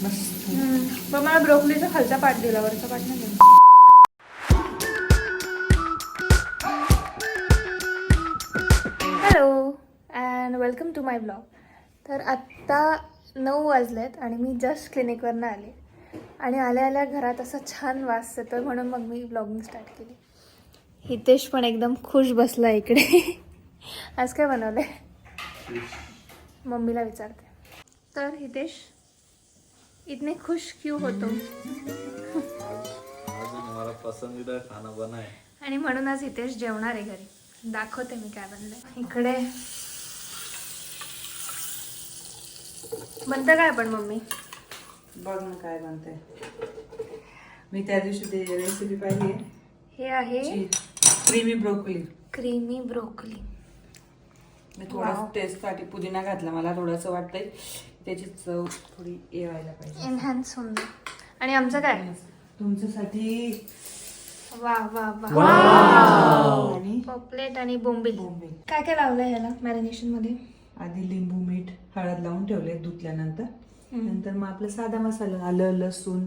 मस्त. पण मला ब्रोकलीचा खालचा पार्ट दिला, वरचा पार्ट नाही दिला. Hello and welcome to my blog. तर आत्ता 9 वाजलेत आणि मी जस्ट क्लिनिकवरनं आले आणि आल्या आल्या घरात असा छान वास येतोय, म्हणून मग मी ब्लॉगिंग स्टार्ट केली. हितेश पण एकदम खुश बसला इकडे. आज काय बनवलंय मम्मीला विचारते. तर हितेश इतने खुश क्यों होतो? आज हमारा पसंदीदा खाना बना है आणि म्हणून आज हितेश जेवणार आहे घरी. दाखवते मी काय बनलंय. इकडे बनतं काय पण मम्मी? बघ ना काय बनतंय. मी त्या दिवशी रेसिपी पाहिली. हे आहे क्रीमी ब्रोकोली. Creamy broccoli. मी थोडा टेस्ट साठी पुदिना घातला. मला थोडंसं वाटतंय त्याची चव थोडी येवायला पाहिजे, एनहान्स होऊन. आणि आमचं काय? तुमच्यासाठी वा वा वा. आणि पॉपलेट आणि बोंबील. बोंबील. काय काय लावलंय ह्याला मॅरिनेशन मध्ये? आधी लिंबू मीठ हळद लावून ठेवले धुतल्यानंतर. नंतर मग आपला साधा मसाला, आलं लसूण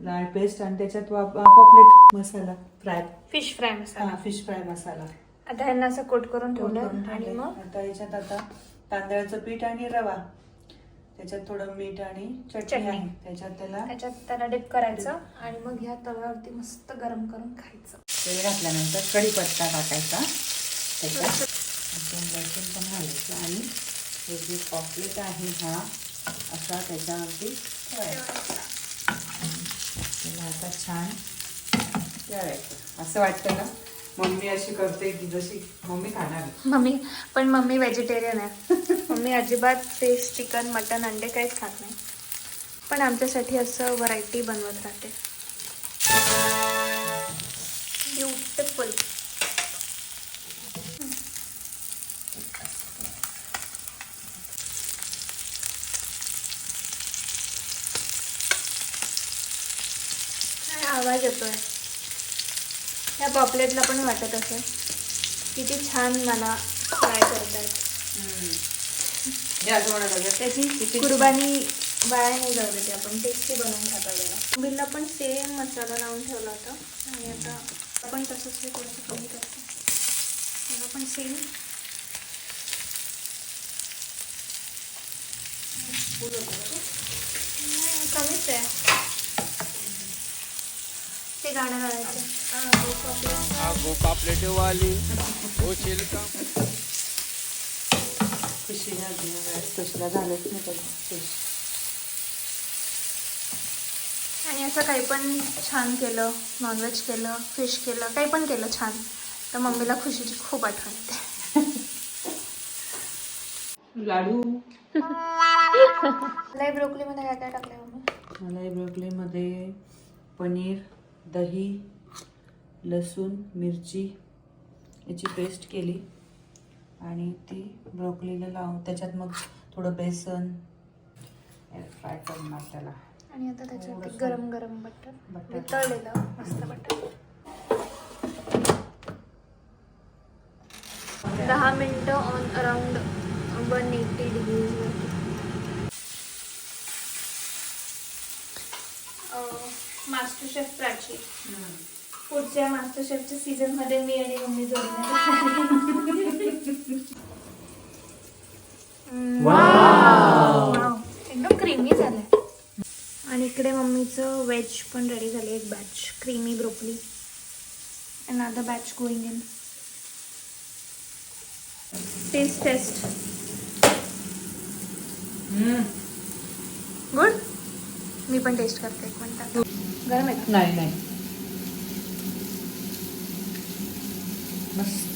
लाल पेस्ट आणि त्याच्यात पॉपलेट मसाला फ्राय, फिश फ्राय मसाला. फिश फ्राय मसाला. आता ह्यांना असं कोट करून ठेवलं करून आणि ठेवलंय. मग आता याच्यात आता तांदळाचं पीठ आणि रवा, त्याच्यात थोडं मीठ आणि चटणी आहे, त्याच्यात त्याला डिप करायचं आणि मग ह्या तव्यावरती मस्त गरम करून खायचं. तेल घातल्यानंतर कढीपत्ता टाकायचा, त्याच्यात लसूण पण घालायचं आणि हे जे पॉपलेट आहे हा असा त्याच्यावरती ठेवायचा. त्याला आता छान ठेवायचं. असं वाटतं ना मम्मी अशी करते की जशी मम्मी खाणार आहे. मम्मी व्हेजिटेरियन आहे. मम्मी अजिबात फिश, चिकन, मटन, अंडे काहीच खात नाही. पण आमच्यासाठी असं व्हरायटी बनवत राहते. ब्युटिफुल. आवाज येतोय. या पॉपलेटला पण वाटत असेल किती छान मला फ्राय करतायत. त्याची कुर्बानी वाया नाही जाऊ देते आपण. टेस्टी बनवून खाता त्याला. बिलला पण सेम मसाला लावून ठेवला होता आणि आता आपण तसंच हे थोडंसं कमी करतो. त्याला पण सेम कमीच आहे. ते गाणं गायचं. वो पापलेट वाली वो छिलका फिशला झालंच नाही पाहिजे. आणि असं काही पण छान केलं, नॉनव्हेज केलं, फिश केलं, काही पण केलं छान, तर मम्मीला खुशीची खूप आठवण येते. लाडू. लय ब्रोकलीमध्ये काय काय टाकलंय मम्मी? मलाई ब्रोकलीमध्ये पनीर, दही, लसूण, मिरची याची पेस्ट केली आणि ती ब्रोकलीला लावून त्याच्यात मग थोडं बेसन फ्राय करणार त्याला. आणि आता त्याच्यात गरम गरम बटर वितळलेलं मस्त बटर. 10 मिनिटं on around 180 degrees. Master chef Prachi. पुढच्या मास्टर शेफच्या सीझन मध्ये मी आणि मम्मी एकदम क्रीमी झालंय. आणि इकडे मम्मीचं वेज पण रेडी झाले. एक batch creamy broccoli, another batch going in. Taste good. मी पण टेस्ट करते एक मिनिट. गरम आहे का? नाही मस्त.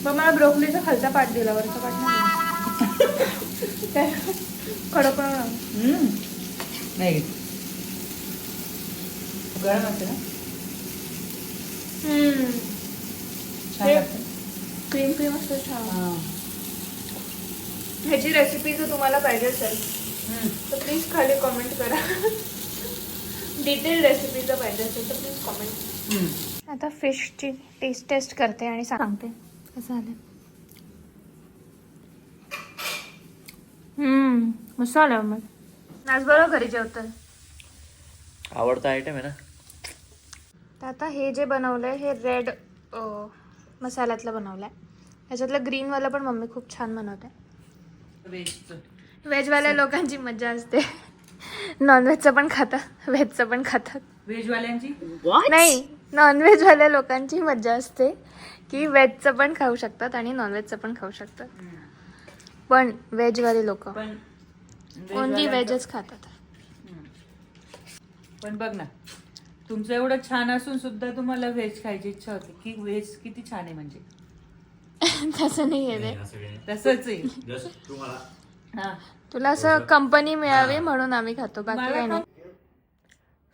पण मला ब्रोकलीचा खालचा पार्ट दिला, वरचा पार्ट नाही. कडक नाही गरम असते ना. छान लागतं. क्रीम असतं छान. ह्याची रेसिपी जर तुम्हाला पाहिजे असेल तर प्लीज खाली कमेंट करा. डिटेल रेसिपी जर पाहिजे असेल तर प्लीज कमेंट. आता फिशची टेस्ट करते आणि सांगते कसं झालं. मस्त आलं मग. आज बरोबर घरी जेवतोय. आवडता आयटम आहे ना. तर आता हे जे बनवलं आहे हे रेड मसाल्यातलं बनवलं आहे. ह्याच्यातलं ग्रीनवालं पण मम्मी खूप छान बनवते. व्हेजवाल्या लोकांची मजा असते. नॉनव्हेजचं पण खातात, व्हेजचं पण खातात. व्हेजवाल्यांची नाही, नॉनव्हेजवाल्या लोकांची मजा असते की व्हेजचं पण खाऊ शकतात आणि नॉनव्हेजचं पण खाऊ शकतात. पण व्हेजवाले लोक पण ओनली व्हेजच खातात. पण बघ ना, तुमचं एवढं छान असून सुद्धा तुम्हाला व्हेज खायची इच्छा होती की व्हेज किती छान आहे म्हणजे. तसं नाही आहे ते. तसंच आहे. हा. तुला असं कंपनी मिळावी म्हणून आम्ही खातो, बाकी काही नाही.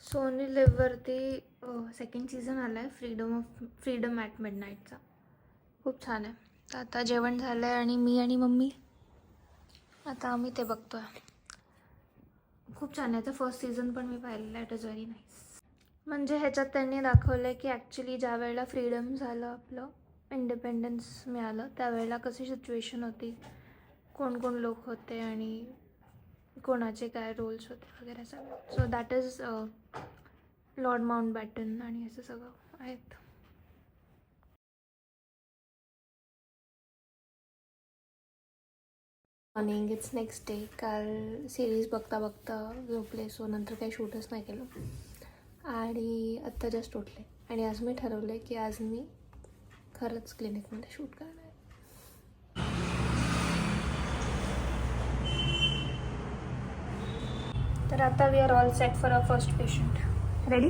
सोनी लिव्हवरती सेकंड सीझन आला आहे फ्रीडम ॲट मिडनाईटचा. खूप छान आहे. तर आता जेवण झालं आहे आणि मी आणि मम्मी आता आम्ही ते बघतो आहे. खूप छान आहे. तर फर्स्ट सीझन पण मी पाहिलेलं आहे. It is very nice. म्हणजे ह्याच्यात त्यांनी दाखवलं आहे की ॲक्च्युली ज्या वेळेला फ्रीडम झालं, आपलं इंडिपेंडन्स मिळालं, त्यावेळेला कशी सिच्युएशन होती, कोण कोण लोक होते आणि कोणाचे काय रोल्स होते वगैरे सगळं. So that is Lord Mountbatten आणि असं सगळं आहेत. Morning, it's next day. काल सिरीज बघता बघता झोपले, सो नंतर काही शूटच नाही केलं आणि आत्ता जस्ट उठले. आणि आज मी ठरवलं की आज मी खरंच क्लिनिकमध्ये शूट करणार आहे. तर आता we are all set for a first patient. Ready?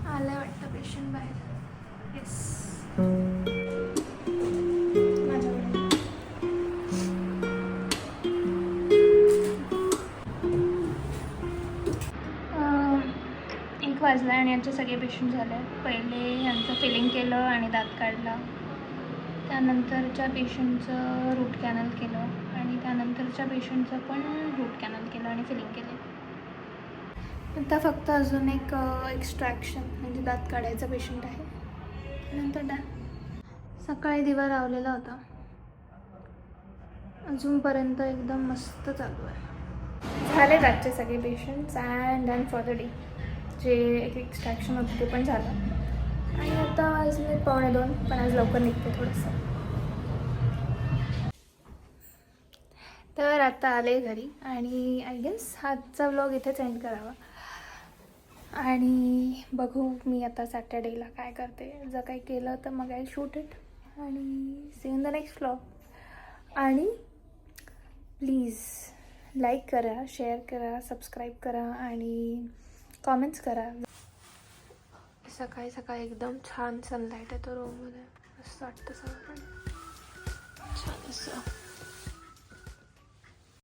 आलं वाटतं पेशंट बाहेर. येस, माझ्याकडे. 1 वाजला आणि यांचे सगळे पेशंट झाले. पहिले यांचं फिलिंग केलं आणि दात काढला. त्यानंतरच्या पेशंटचं रूट कॅनल केलं आणि त्यानंतरच्या पेशंटचं पण रूट कॅनल केलं आणि फिलिंग केलं. आता फक्त अजून एक एक्स्ट्रॅक्शन म्हणजे दात काढायचा पेशंट आहे, नंतर डन. सकाळी दिवा लावलेला होता, अजूनपर्यंत एकदम मस्त चालू आहे. झाले आजचे सगळे patients and done for the day. जे एक एक्स्ट्रॅक्शन होतं ते पण झालं आणि आता आज मी 1:45, पण आज लवकर निघते थोडंसं. तर आता आले घरी आणि आय गेस आजचा व्लॉग इथेच एंड करावा आणि बघू मी आता सॅटर्डेला काय करते. जर काही केलं तर मग आय शूट इट आणि see in the next vlog. आणि प्लीज लाईक करा, शेअर करा, सबस्क्राईब करा आणि कॉमेंट्स करा. सकाळी सकाळी एकदम छान सनलाईट येतो रूममध्ये, मस्त वाटतं सगळं.